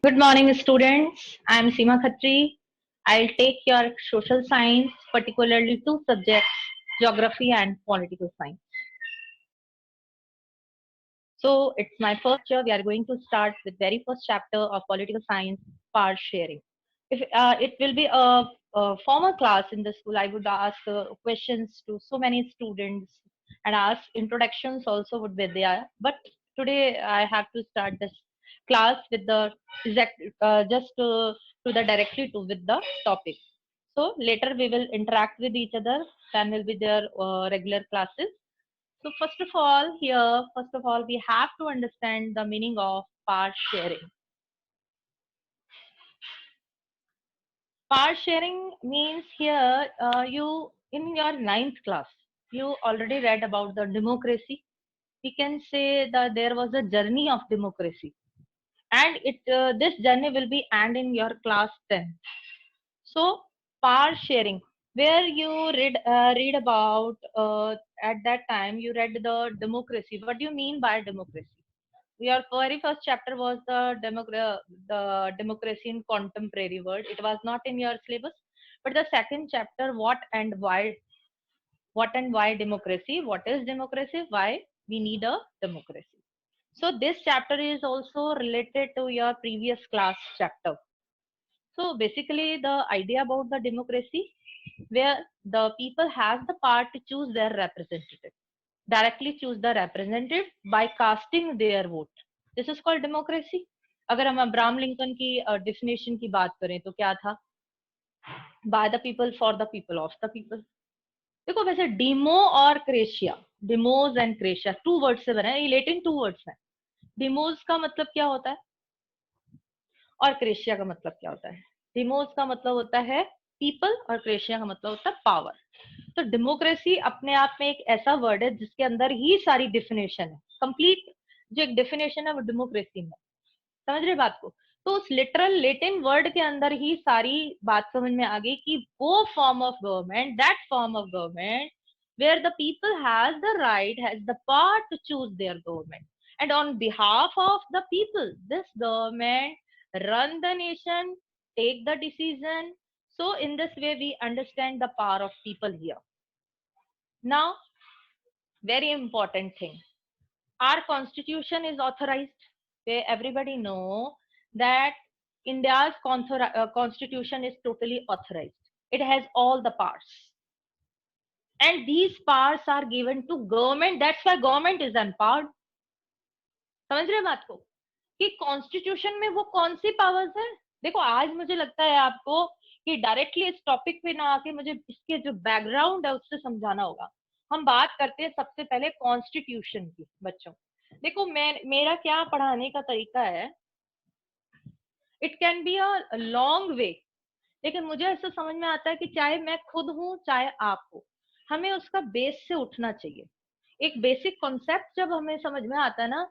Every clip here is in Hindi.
Good morning, students. I am Seema Khatri. I'll take your social science, particularly two subjects, geography and political science. So it's my first year. We are going to start the very first chapter of political science, power sharing. If it will be a formal class in the school, I would ask questions to so many students and ask introductions also would be there. But today I have to start this class with the exact to the directly to with the topic. So later we will interact with each other. Then will be their regular classes. So first of all, we have to understand the meaning of power sharing. Power sharing means here, you in your ninth class, you already read about the democracy. We can say that there was a journey of democracy, and this journey will be end in your class 10. So power sharing, where you read about at that time you read the democracy. What do you mean by democracy? Your very first chapter was the democracy in contemporary world. It was not in your syllabus, but the second chapter, what and why democracy, what is democracy, why we need a democracy. So this chapter is also related to your previous class chapter. So basically the idea about the democracy, where the people has the power to choose their representative, directly choose the representative by casting their vote. This is called democracy. अगर हम अब्राहम लिंकन की डेफिनेशन की बात करें तो क्या था? By the people, for the people, of the people. देखो वैसे डिमो और क्रेशिया, डिमोज एंड क्रेशिया टू वर्ड से बना है, ये लेटिन टू वर्ड्स हैं. डिमोज का मतलब क्या होता है और क्रेशिया का मतलब क्या होता है? डिमोज का मतलब होता है पीपल और क्रेशिया का मतलब होता है पावर. तो डेमोक्रेसी अपने आप में एक ऐसा वर्ड है जिसके अंदर ही सारी डेफिनेशन है. कंप्लीट जो एक डेफिनेशन है वो डेमोक्रेसी में. समझ रहे बात को? तो उस लिटरल लेटिन वर्ड के अंदर ही सारी बात समझ में आ गई कि वो form of government, that form of government where the people has the right, has the power to choose their government, and on behalf of the people this government run the nation, take the decision. So in this way we understand the power of people here. Now, very important thing, our constitution is authorized, where everybody know that India's constitution is totally authorized. It has all the powers, and these powers are given to government. That's why government is empowered. समझ रहे बात को कि कॉन्स्टिट्यूशन में वो कौन सी पावर्स है? देखो आज मुझे लगता है आपको कि डायरेक्टली इस टॉपिक पे ना आके मुझे इसके जो बैकग्राउंड है उससे समझाना होगा. हम बात करते हैं सबसे पहले कॉन्स्टिट्यूशन की. बच्चों देखो, मेरा क्या पढ़ाने का तरीका है, it can be a long way, लेकिन मुझे ऐसा समझ में आता है कि चाहे मैं खुद हूं चाहे आप हो, हमें उसका बेस से उठना चाहिए. एक बेसिक कॉन्सेप्ट जब हमें समझ में आता है ना,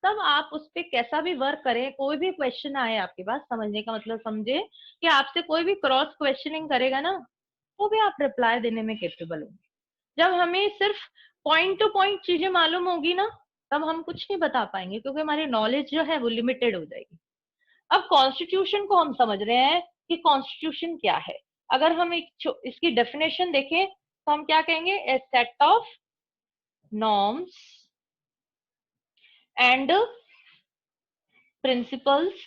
तब आप उस पर कैसा भी वर्क करें. कोई भी क्वेश्चन आए आपके पास, समझने का मतलब समझे कि आपसे कोई भी क्रॉस क्वेश्चनिंग करेगा ना, वो भी आप रिप्लाई देने में केपेबल होंगे. जब हमें सिर्फ पॉइंट टू पॉइंट चीजें मालूम होगी ना, तब हम कुछ नहीं बता पाएंगे, क्योंकि हमारी नॉलेज जो है वो लिमिटेड हो जाएगी. अब कॉन्स्टिट्यूशन को हम समझ रहे हैं कि कॉन्स्टिट्यूशन क्या है. अगर हम इसकी डेफिनेशन देखें तो हम क्या कहेंगे? A set of norms and principles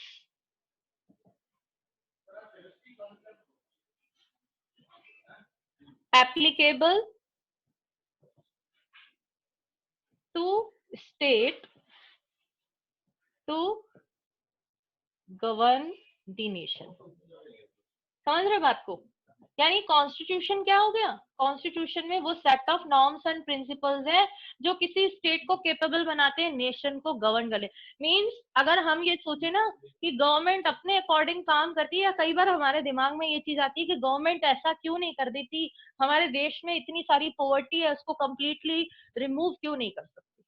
applicable to state to govern the nation. समझ रहे बात को? यानी कॉन्स्टिट्यूशन क्या हो गया? कॉन्स्टिट्यूशन में वो set of norms and principles है जो किसी स्टेट को केपेबल बनाते हैं नेशन को गवर्न करने. मींस अगर हम ये सोचे ना कि गवर्नमेंट अपने अकॉर्डिंग काम करती है, या कई बार हमारे दिमाग में ये चीज आती है कि गवर्नमेंट ऐसा क्यों नहीं कर देती, हमारे देश में इतनी सारी पॉवर्टी है उसको कंप्लीटली रिमूव क्यों नहीं कर सकती?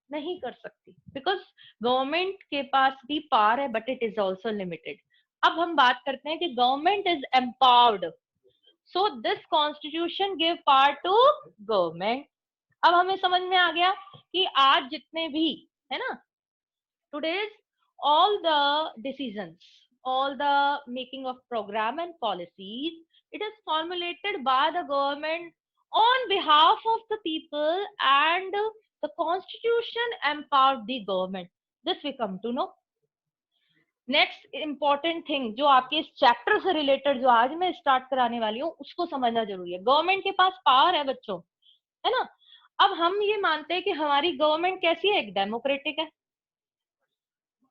नहीं कर सकती, बिकॉज गवर्नमेंट के पास भी पावर है, but it is also limited. अब हम बात करते हैं कि government is empowered, so this constitution give power to government. अब हमें समझ में आ गया कि आज जितने भी है ना, today's all the decisions, all the making of program and policies, it is formulated by the government on behalf of the people, and the constitution empowered the government. This we come to know. Next important thing जो आपके इस चैप्टर से रिलेटेड जो आज मैं स्टार्ट कराने वाली हूँ उसको समझना जरूरी है. गवर्नमेंट के पास पावर है बच्चों, है ना. अब हम ये मानते हैं कि हमारी गवर्नमेंट कैसी है, एक डेमोक्रेटिक है.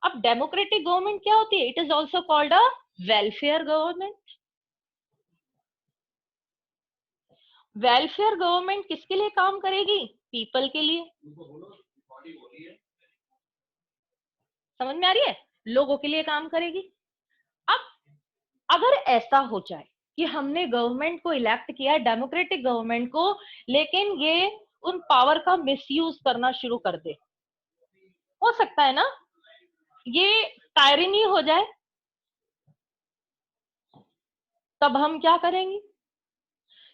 अब डेमोक्रेटिक गवर्नमेंट क्या होती है? It is also called a welfare government. Welfare government किसके लिए काम करेगी? पीपल के लिए. समझ में आ रही है? लोगों के लिए काम करेगी. अब अगर ऐसा हो जाए कि हमने गवर्नमेंट को इलेक्ट किया, डेमोक्रेटिक गवर्नमेंट को, लेकिन ये उन पावर का मिसयूज करना शुरू कर दे, हो सकता है ना ये टायरनी हो जाए, तब हम क्या करेंगे?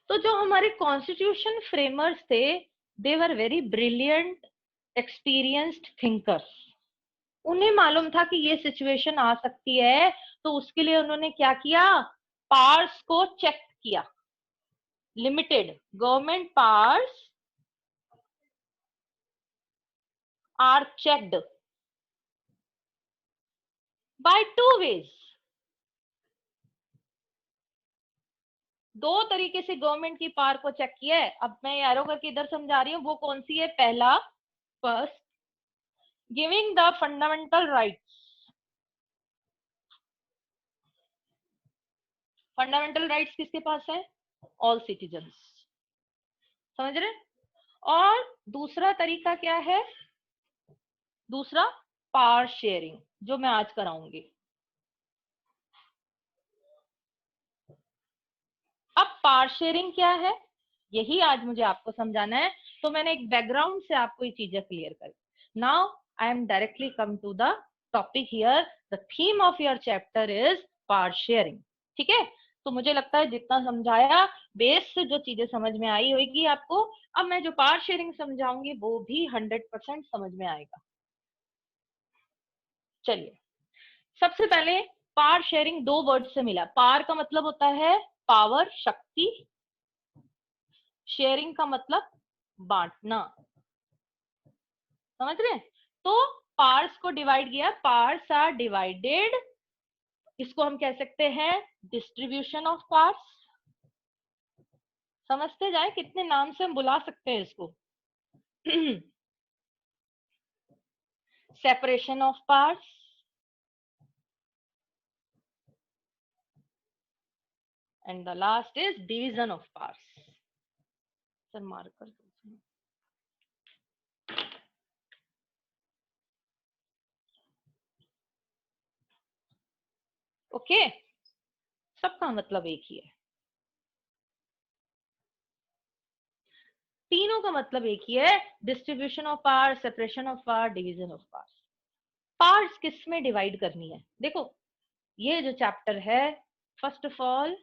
तो जो हमारे कॉन्स्टिट्यूशन फ्रेमर्स थे, they were very brilliant experienced thinkers. उन्हें मालूम था कि ये सिचुएशन आ सकती है, तो उसके लिए उन्होंने क्या किया? पावर्स को चेक किया. Limited government powers are checked by two ways. दो तरीके से गवर्नमेंट की पावर को चेक किया है. अब मैं एरो करके इधर समझा रही हूँ, वो कौन सी है? पहला, first, giving the fundamental rights. Fundamental rights किसके पास है? All citizens. समझ रहे? और दूसरा तरीका क्या है? दूसरा पावर शेयरिंग, जो मैं आज कराऊंगी. अब पावर शेयरिंग क्या है, यही आज मुझे आपको समझाना है. तो मैंने एक बैकग्राउंड से आपको ये चीजें क्लियर करी. Now I am directly come to the topic here. The theme of your chapter is power sharing. ठीक है? तो मुझे लगता है जितना समझाया, बेस से जो चीजें समझ में आई होगी आपको, अब मैं जो पावर शेयरिंग समझाऊंगी वो भी 100% समझ में आएगा. चलिए, सबसे पहले पावर शेयरिंग दो वर्ड से मिला. पावर का मतलब होता है पावर, शक्ति. शेयरिंग का मतलब बांटना. समझ रहे? तो पार्ट्स को डिवाइड किया. Parts are divided. इसको हम कह सकते हैं डिस्ट्रीब्यूशन ऑफ पार्ट्स. समझते जाए, कितने नाम से हम बुला सकते हैं इसको. Separation of parts, and the last is division of parts. Sir marker. Okay, सबका मतलब एक ही है. तीनों का मतलब एक ही है. Distribution of part, separation of part, division of part. Parts किस में डिवाइड करनी है? देखो, ये जो चैप्टर है, first of all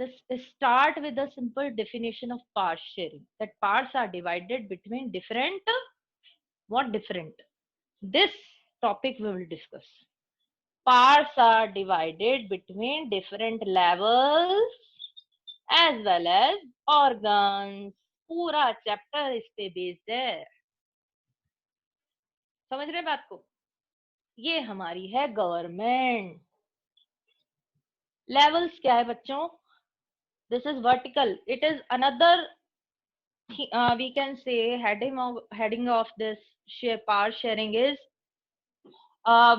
let's start with a simple definition of part sharing. That parts are divided between different, what different? This topic we will discuss. Parts are divided between different levels as well as organs. पूरा चैप्टर इस पे बेस्ड है. समझ रहे बात को? ये हमारी है गवर्नमेंट. लेवल्स क्या है बच्चों? This is vertical. It is another we can say heading of this power sharing is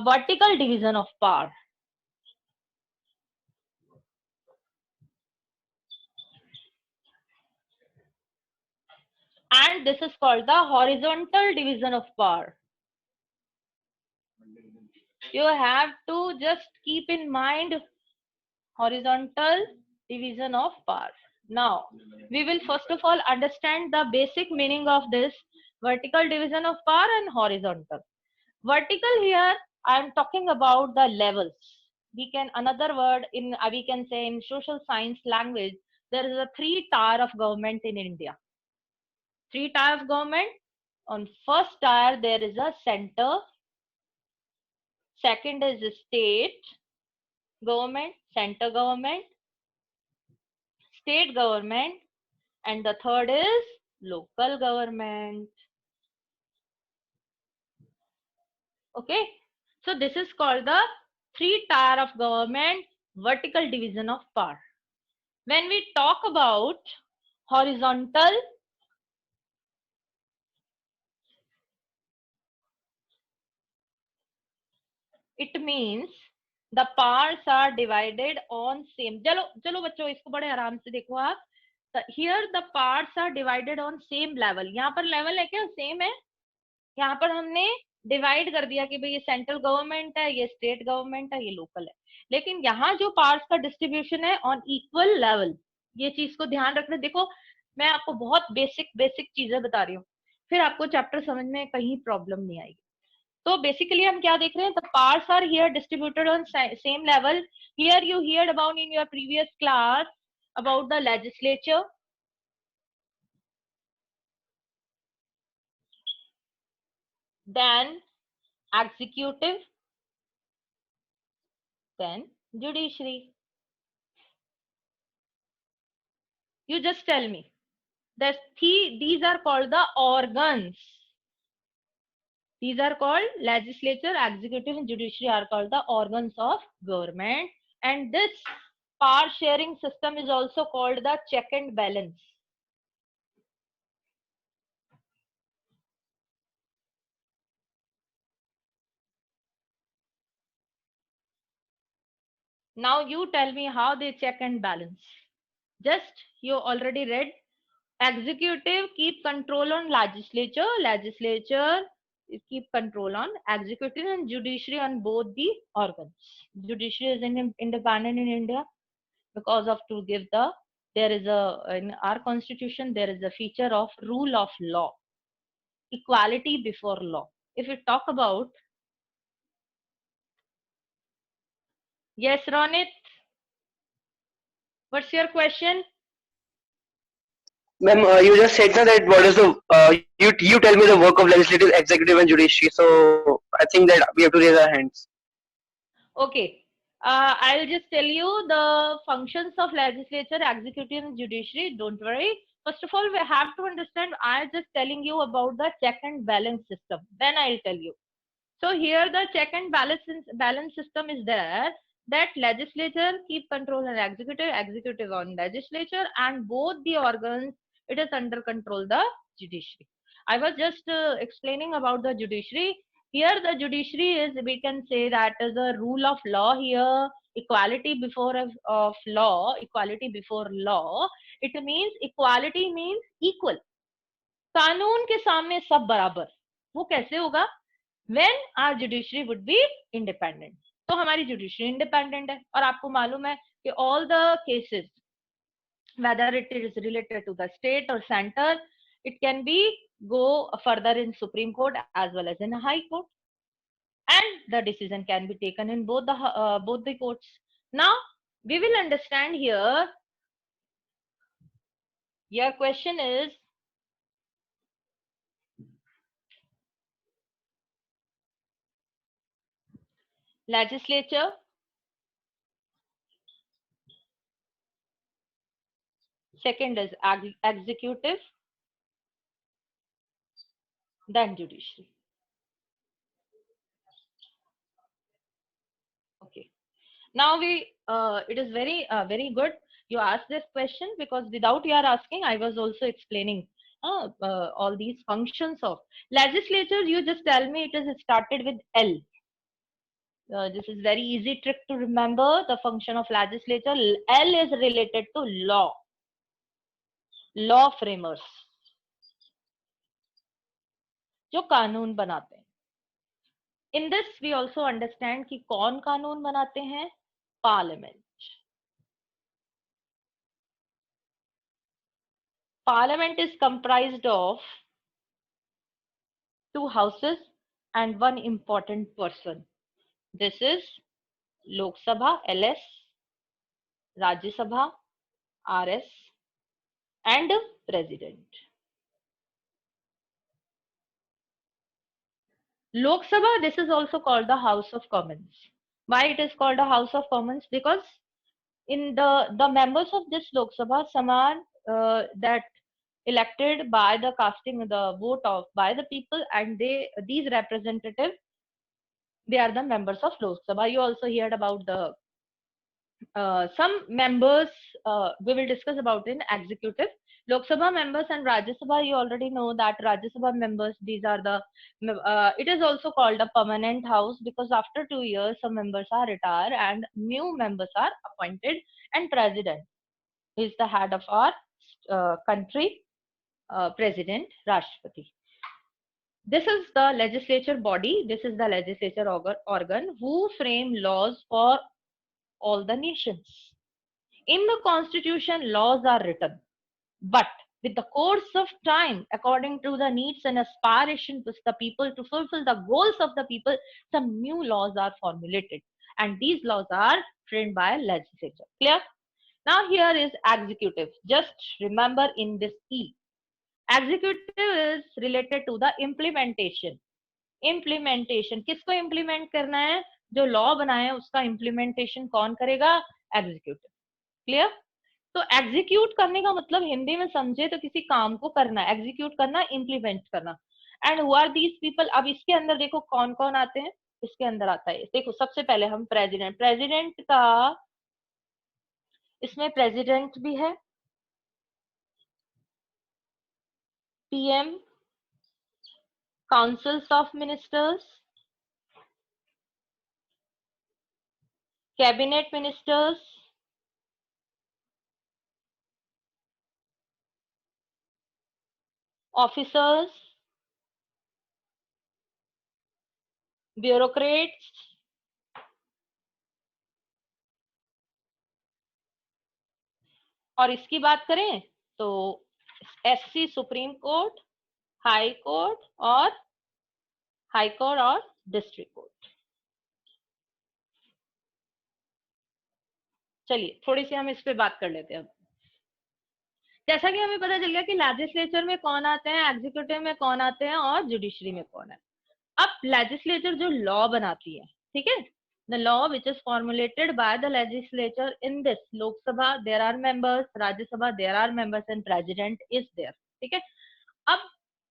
vertical division of power. And this is called the horizontal division of power. You have to just keep in mind horizontal division of power. Now, we will first of all understand the basic meaning of this vertical division of power and horizontal. Vertical here, I am talking about the levels. We can, another word in, we can say in social science language, there is a 3-tier of government in India. 3-tier of government. On first tier, there is a center. second is state government, center government, state government, and the third is local government. Okay, so this is called the three tier of government, vertical division of power. When we talk about horizontal, it means the powers are divided on same. चलो चलो बच्चों इसको बड़े आराम से देखो आप. Here the powers are divided on same level. यहाँ पर लेवल है क्या? सेम है. यहाँ पर हमने डिवाइड कर दिया कि भाई ये सेंट्रल गवर्नमेंट है, ये स्टेट गवर्नमेंट है, ये लोकल है. लेकिन यहाँ जो पार्ट्स का डिस्ट्रीब्यूशन है ऑन इक्वल लेवल, ये चीज को ध्यान रखना. देखो मैं आपको बहुत बेसिक बेसिक चीजें बता रही हूँ, फिर आपको चैप्टर समझ में कहीं प्रॉब्लम नहीं आएगी. तो बेसिकली हम क्या देख रहे हैं? The parts are here distributed on same level. Here you heard about in your previous class about the legislature, then executive, then judiciary. You just tell me that these are called the organs. These are called legislature, executive, and judiciary are called the organs of government. And this power sharing system is also called the check and balance. Now you tell me how they check and balance. Just you already read. Executive keep control on legislature, legislature keep control on executive, and judiciary on both the organs. Judiciary is independent in India because of to give the, there is a, in our constitution there is a feature of rule of law, equality before law. If we talk about, yes Ronit, what's your question? Ma'am, you just said that what is the you tell me the work of legislative, executive, and judiciary. So I think that we have to raise our hands. Okay, I'll just tell you the functions of legislature, executive, and judiciary. Don't worry. First of all, we have to understand. I'm just telling you about the check and balance system. Then I'll tell you. So here the check and balance system is there, that legislature keep control on executive, executive on legislature, and both the organs it is under control the judiciary. I was just explaining about the judiciary. Here the judiciary is, we can say that is a rule of law here, equality before of law, equality before law. It means equality means equal. कानून के सामने सब बराबर. वो कैसे होगा? When our judiciary would be independent. तो हमारी judiciary independent है. और आपको मालूम है कि all the cases, whether it is related to the state or center, it can be go further in Supreme Court as well as in a High Court, and the decision can be taken in both the courts. Now we will understand here. Your question is, legislature, second is executive, then judiciary. Okay. Now we, it is very good you asked this question, because without your asking, I was also explaining all these functions of legislature. You just tell me it is started with L. This is very easy trick to remember the function of legislature. L is related to law framers, जो कानून बनाते हैं. In this we also understand कि कौन कानून बनाते हैं? Parliament. Parliament is comprised of two houses and one important person. This is Lok Sabha, LS, Rajya Sabha, RS, and President. Lok Sabha, this is also called the House of Commons. Why it is called a House of Commons? Because in the members of this Lok Sabha, some are that elected by the casting the vote of by the people, and these representatives, they are the members of Lok Sabha. You also heard about the some members we will discuss about in executive. Lok Sabha members and Rajya Sabha, you already know that Rajya Sabha members, these are the, it is also called a permanent house because after 2 years, some members are retired and new members are appointed, and president is the head of our country, president, Rashtrapati. This is the legislature body, this is the legislature organ who frame laws for all the nations. In the constitution, laws are written, but with the course of time, according to the needs and aspirations of the people to fulfill the goals of the people, some new laws are formulated, and these laws are framed by legislature. Clear? Now here is executive. Just remember in this E. Executive is related to the implementation. Implementation किसको इम्प्लीमेंट करना है? जो लॉ बनाए उसका इम्प्लीमेंटेशन कौन करेगा? एग्जीक्यूटिव. क्लियर? तो एग्जीक्यूट करने का मतलब हिंदी में समझे तो किसी काम को करना, एग्जीक्यूट करना, इम्प्लीमेंट करना. And who are these people? अब इसके अंदर देखो कौन कौन आते हैं. इसके अंदर आता है, देखो सबसे पहले हम प्रेसिडेंट. प्रेसिडेंट का इसमें प्रेसिडेंट भी है, PM, councils of ministers, cabinet ministers, officers, bureaucrats, और इसकी बात करें तो SC supreme court, high court और डिस्ट्रिक्ट कोर्ट. चलिए थोड़ी सी हम इस पे बात कर लेते हैं. जैसा कि हमें पता चल गया कि लेजिस्लेचर में कौन आते हैं, एग्जीक्यूटिव में कौन आते हैं और जुडिशरी में कौन है. अब लेजिस्लेचर जो लॉ बनाती है, ठीक है, the law which is formulated by the legislature in this Lok Sabha, there are members, Rajya Sabha, there are members, and president is there. ठीक है. अब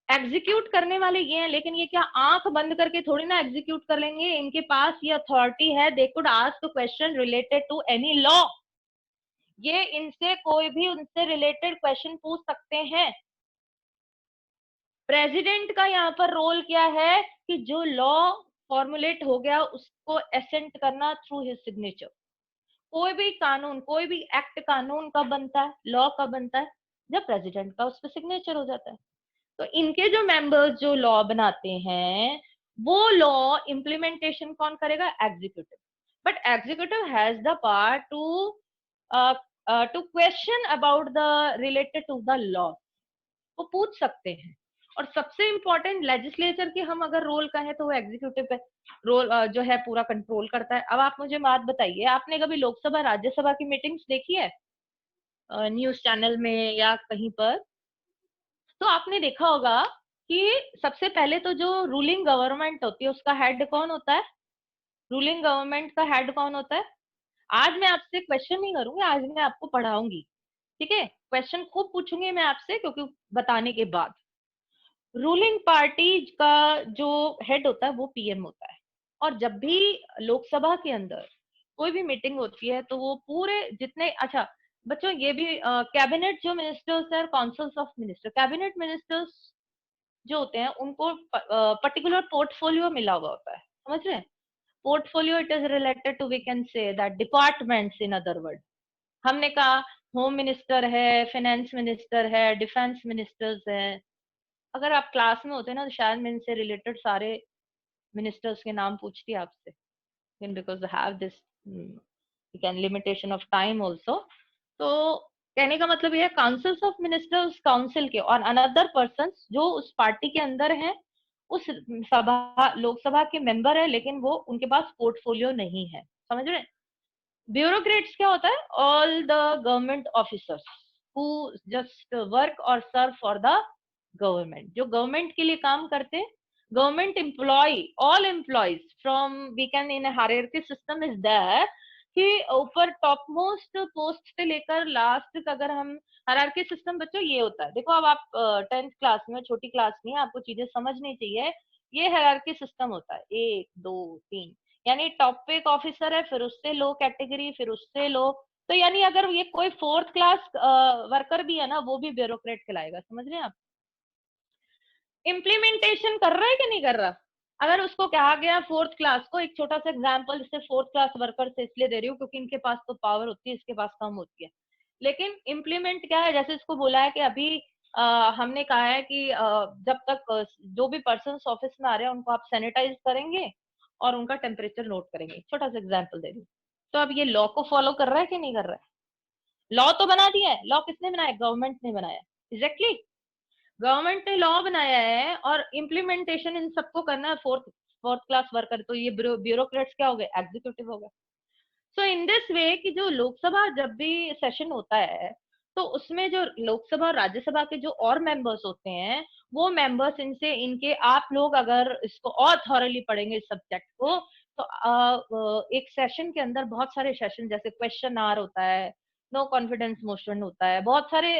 एग्जीक्यूट करने वाले ये हैं, लेकिन ये क्या आंख बंद करके थोड़ी ना एग्जीक्यूट कर लेंगे. इनके पास ये अथॉरिटी है, they could ask question related to any law. ये इनसे कोई भी उनसे रिलेटेड क्वेश्चन पूछ सकते हैं. प्रेसिडेंट का यहाँ पर रोल क्या है कि जो लॉ फॉर्मुलेट हो गया उसको एसेंट करना थ्रू हिज सिग्नेचर. कोई भी कानून, कोई भी एक्ट कानून कब बनता है, लॉ कब बनता है? जब प्रेसिडेंट का उस पर सिग्नेचर हो जाता है. तो इनके जो मेंबर्स जो लॉ बनाते हैं वो लॉ इम्प्लीमेंटेशन कौन करेगा? Executive. But executive has the power to question about the related to the law. वो पूछ सकते हैं. और सबसे इंपॉर्टेंट लेजिस्लेचर की हम अगर रोल कहें तो वो एग्जीक्यूटिव पे रोल जो है पूरा कंट्रोल करता है. अब आप मुझे बात बताइए, आपने कभी लोकसभा राज्यसभा की मीटिंग्स देखी है न्यूज चैनल में या कहीं पर? तो आपने देखा होगा कि सबसे पहले तो जो रूलिंग गवर्नमेंट होती है उसका हेड कौन होता है? रूलिंग गवर्नमेंट का हेड कौन होता है? आज मैं आपसे क्वेश्चन नहीं करूंगी, आज मैं आपको पढ़ाऊंगी. ठीक है, क्वेश्चन खूब पूछूंगी मैं आपसे क्योंकि बताने के बाद. रूलिंग पार्टी का जो हेड होता है वो पीएम होता है. और जब भी लोकसभा के अंदर कोई भी मीटिंग होती है तो वो पूरे जितने, अच्छा बच्चों ये भी कैबिनेट जो मिनिस्टर्स है, councils of minister, cabinet ministers जो होते हैं उनको पर्टिकुलर पोर्टफोलियो मिला हुआ होता है. समझ रहे हैं? Portfolio it is related to, we can say that departments in other word. हमने कहा होम मिनिस्टर है, फाइनेंस मिनिस्टर है, डिफेंस मिनिस्टर्स है. अगर आप क्लास में होते ना तो शायद मैं इनसे रिलेटेड सारे मिनिस्टर्स के नाम पूछती आपसे, because I have this can limitation of time also. तो कहने का मतलब ये है काउंसिल्स ऑफ मिनिस्टर्स काउंसिल के और अनदर पर्संस जो उस पार्टी के अंदर हैं, उस सभा लोकसभा के मेंबर है लेकिन वो उनके पास पोर्टफोलियो नहीं है. समझ रहे हैं? ब्यूरोक्रेट्स क्या होता है? All the government officers who just work और सर्व फॉर द गवर्नमेंट, जो गवर्नमेंट के लिए काम करते हैं, government employee, all employees from, we can in a hierarchy system is there कि ऊपर टॉप मोस्ट पोस्ट से लेकर लास्ट तक अगर हम हायरार्की सिस्टम बच्चों ये होता है। देखो अब आप 10th क्लास में, छोटी क्लास में, आपको चीजें समझनी चाहिए। ये हायरार्की सिस्टम होता है, 1 2 3, यानी टॉप पे एक ऑफिसर है, फिर उससे लो कैटेगरी, फिर उससे लो। तो यानी अगर ये कोई 4th क्लास वर्कर भी है ना, वो भी ब्यूरोक्रेट कहलाएगा। समझ रहे हैं आप? इम्प्लीमेंटेशन कर रहा है कि नहीं कर रहा? अगर उसको कहा गया 4th क्लास को, एक छोटा सा एग्जांपल इससे 4th क्लास वर्कर से इसलिए दे रही हूँ क्योंकि इनके पास तो पावर होती है, इसके पास कम होती है। लेकिन इम्प्लीमेंट क्या है, जैसे इसको बोला है कि अभी हमने कहा है कि जब तक जो भी पर्सन ऑफिस में आ रहे हैं उनको आप सैनिटाइज करेंगे और उनका टेम्परेचर नोट करेंगे। छोटा सा एग्जाम्पल दे रही हूँ। तो अब ये लॉ को फॉलो कर रहा है कि नहीं कर रहा है? लॉ तो बना दिया है। लॉ किसने बनाया? गवर्नमेंट ने बनाया। एग्जैक्टली, गवर्नमेंट ने लॉ बनाया है और इम्प्लीमेंटेशन इन सबको करना है। फोर्थ क्लास वर्कर, तो ये ब्यूरोक्रेट्स क्या हो गए? एग्जीक्यूटिव हो गए। सो इन दिस वे कि जो लोकसभा जब भी सेशन होता है तो उसमें जो लोकसभा और राज्यसभा के जो और मेंबर्स होते हैं, वो मेंबर्स इनसे, इनके, आप लोग अगर इसको और थॉरली पढ़ेंगे इस सब्जेक्ट को, तो एक सेशन के अंदर बहुत सारे सेशन, जैसे क्वेश्चन आवर होता है, नो कॉन्फिडेंस मोशन होता है, बहुत सारे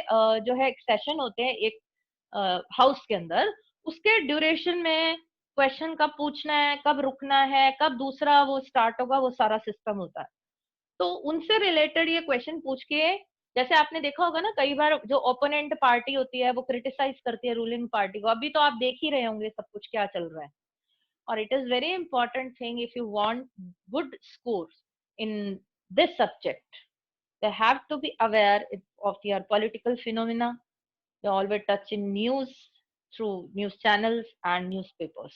जो है सेशन होते हैं एक हाउस के अंदर। उसके ड्यूरेशन में क्वेश्चन कब पूछना है, कब रुकना है, कब दूसरा वो स्टार्ट होगा, वो सारा सिस्टम होता है। तो उनसे रिलेटेड ये क्वेश्चन पूछ के, जैसे आपने देखा होगा ना, कई बार जो ओपोनेंट पार्टी होती है वो क्रिटिसाइज करती है रूलिंग पार्टी को। अभी तो आप देख ही रहे होंगे सब कुछ क्या चल रहा है। और it is very important thing, if you want good score in this subject, they have to be aware of your political phenomena. They always touch in news through news channels and newspapers.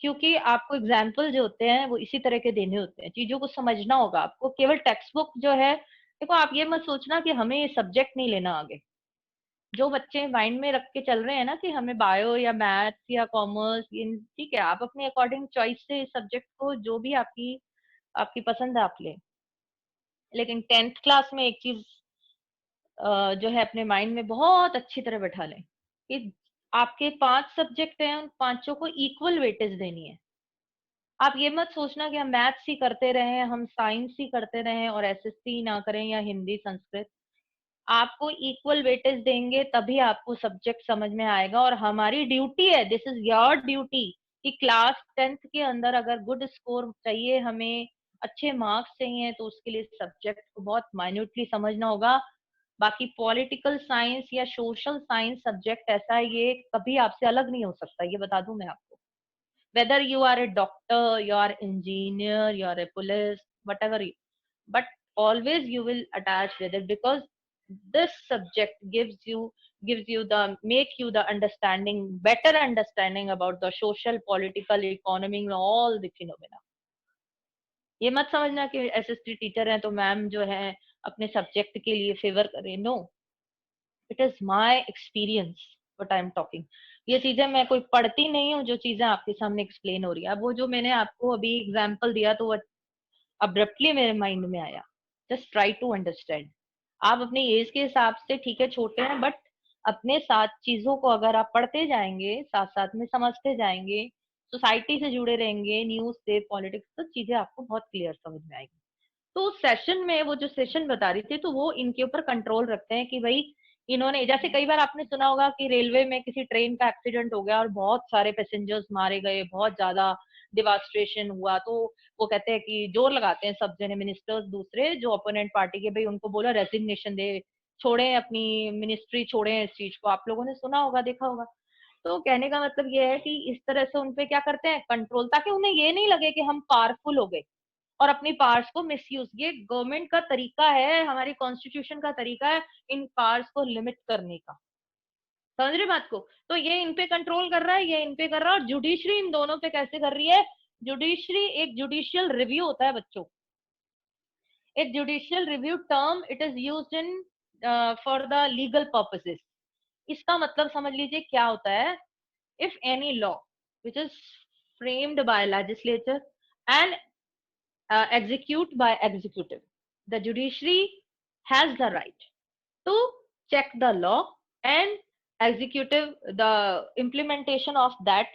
क्योंकि आपको एग्जाम्पल जो होते हैं वो इसी तरह के देने होते हैं, चीजों को समझना होगा आपको। केवल टेक्स्ट बुक जो है, देखो आप ये मत सोचना कि हमें ये सब्जेक्ट नहीं लेना आगे। जो बच्चे माइंड में रख के चल रहे हैं ना कि हमें बायो या मैथ्स या कॉमर्स, ठीक है, आप अपने अकॉर्डिंग चॉइस से सब्जेक्ट को, जो भी आपकी आपकी पसंद है आप लें। लेकिन 10th क्लास में एक चीज जो है अपने माइंड में बहुत अच्छी तरह बैठा लें कि आपके 5 सब्जेक्ट हैं, उन पांचों को इक्वल वेटेज देनी है। आप ये मत सोचना कि हम मैथ्स ही करते रहें, हम साइंस ही करते रहें और एसएससी ना करें या हिंदी संस्कृत। आपको इक्वल वेटेज देंगे तभी आपको सब्जेक्ट समझ में आएगा। और हमारी ड्यूटी है, दिस इज योर ड्यूटी, कि क्लास 10th के अंदर अगर गुड स्कोर चाहिए, हमें अच्छे मार्क्स चाहिए, तो उसके लिए सब्जेक्ट को बहुत माइन्यूटली समझना होगा। बाकी पॉलिटिकल साइंस या सोशल साइंस सब्जेक्ट ऐसा है, ये कभी आपसे अलग नहीं हो सकता, ये बता दूं मैं आपको। whether you are a doctor, you are engineer, you are a police, whatever you, but always you will attach with it, because this subject gives you the, make you the understanding, better understanding about the social, political, economic, all the phenomena. ये मत समझना कि एसएसटी टीचर हैं तो मैम जो है अपने सब्जेक्ट के लिए फेवर करें। No, it is my experience what I am talking. ये चीजें मैं कोई पढ़ती नहीं हूँ, जो चीजें आपके सामने एक्सप्लेन हो रही है। अब वो जो मैंने आपको अभी एग्जाम्पल दिया तो वो अब्रप्टली मेरे माइंड में आया। Just try to understand. आप अपनी एज के हिसाब से ठीक है छोटे हैं, बट अपने साथ चीजों को अगर आप पढ़ते जाएंगे, साथ साथ में समझते जाएंगे, सोसाइटी से जुड़े रहेंगे, न्यूज से, पॉलिटिक्स, तो चीजें आपको बहुत क्लियर समझ में आएगी। तो सेशन में वो जो सेशन बता रही थी, तो वो इनके ऊपर कंट्रोल रखते हैं कि भाई इन्होंने, जैसे कई बार आपने सुना होगा कि रेलवे में किसी ट्रेन का एक्सीडेंट हो गया और बहुत सारे पैसेंजर्स मारे गए, बहुत ज्यादा डिवास्ट्रेशन हुआ, तो वो कहते हैं कि जोर लगाते हैं सब जने, मिनिस्टर्स दूसरे जो ओपोनेंट पार्टी के, भाई उनको बोला रेजिग्नेशन दे, छोड़े अपनी मिनिस्ट्री, छोड़े इस चीज को। आप लोगों ने सुना होगा, देखा होगा। तो कहने का मतलब ये है कि इस तरह से उनपे क्या करते हैं, कंट्रोल, ताकि उन्हें ये नहीं लगे कि हम पावरफुल हो गए और अपनी पावर्स को मिसयूज। ये गवर्नमेंट का तरीका है, हमारी कॉन्स्टिट्यूशन का तरीका है इन पावर्स को लिमिट करने का। समझ रहे बात को? तो ये इन पे कंट्रोल कर रहा है, ये इन पे कर रहा है। और जुडिशरी इन दोनों पे कैसे कर रही है? जुडिशरी एक जुडिशियल रिव्यू होता है बच्चों। एक judicial review term, it is used in for the legal purposes. इसका मतलब समझ लीजिए क्या होता है। If any law which is framed by legislature and execute by executive, the judiciary has the right to check the law and executive the implementation of that